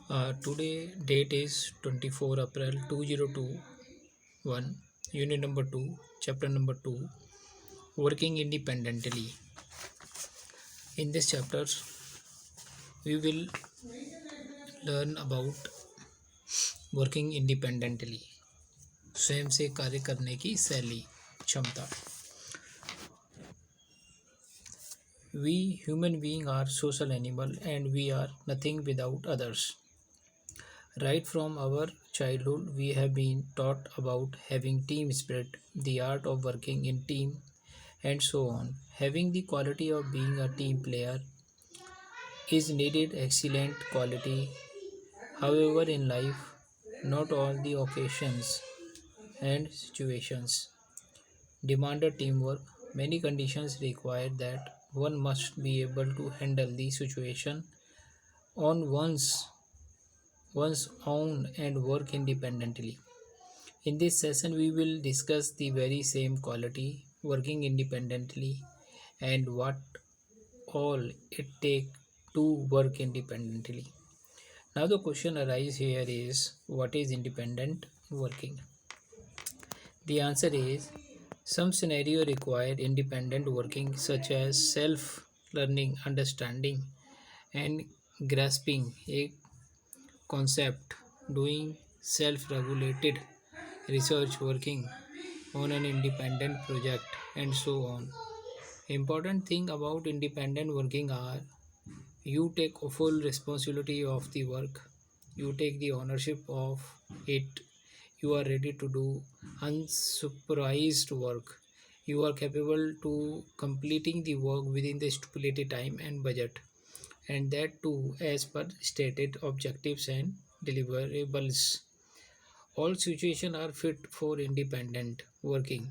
Today date is 24 April 2021. Unit number 2, chapter number 2, working independently. In this chapter, we will learn about working independently. स्वयं से कार्य करने की शैली क्षमता. We human beings are social animal and we are nothing without others. Right from our childhood, we have been taught about having team spirit, the art of working in team, and so on. Having the quality of being a team player is needed excellent quality. However, in life, not all the occasions and situations demand a teamwork. Many conditions require that one must be able to handle the situation on one's own and work independently. In this session, we will discuss the very same quality, working independently, and what all it takes to work independently. Now, the question arises here is what is independent working? The answer is some scenario require independent working, such as self learning, understanding, and grasping a concept, doing self regulated research, working on an independent project, and so on. Important thing about independent working are you take full responsibility of the work, you take the ownership of it, you are ready to do unsupervised work, you are capable to completing the work within the stipulated time and budget, and that too as per stated objectives and deliverables. All situations are fit for independent working.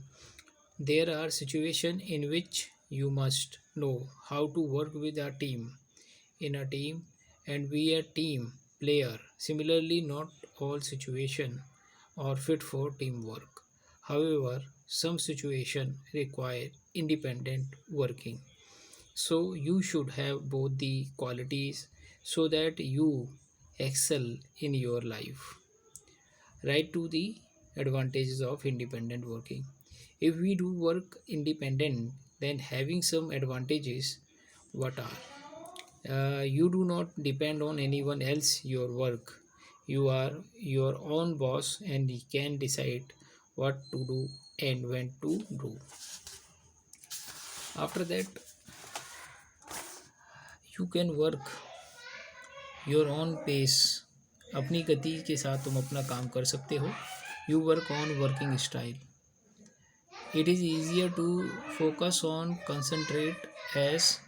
There are situations in which you must know how to work with a team in a team and be a team player. Similarly, not all situations are fit for teamwork. However, some situations require independent working. So you should have both the qualities so that you excel in your life. Right to the advantages of independent working. If we do work independent, then having some advantages, what are? You do not depend on anyone else your work. You are your own boss and you can decide what to do and when to do. After that, you can work your own pace. अपनी गति के साथ तुम अपना काम कर सकते हो. You work on working style. It is easier to focus on concentrate as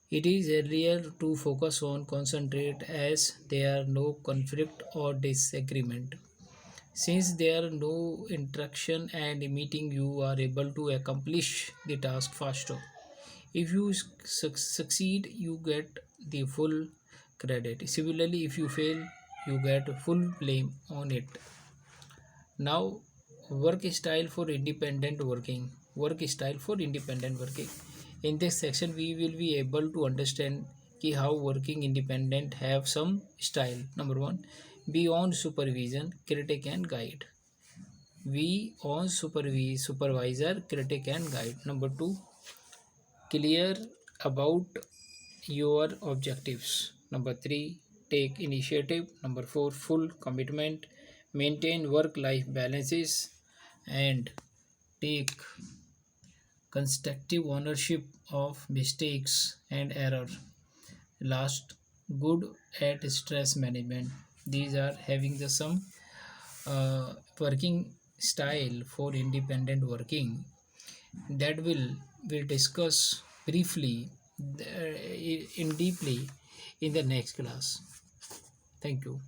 it is easier to focus on concentrate as there are no conflict or disagreement. Since there are no interaction and meeting, you are able to accomplish the task faster. If you succeed, you get the full credit. Similarly, if you fail, you get full blame on it. Now, work style for independent working. Work style for independent working. In this section, we will be able to understand how working independent have some style. Number one, beyond supervision, critic and guide. We on supervisor, critic and guide. Number two, clear about your objectives. Number three, take initiative. Number four, full commitment. Maintain work-life balances and take constructive ownership of mistakes and error. Last, good at stress management. These are having the some working style for independent working that will discuss briefly in deeply in the next class. Thank you.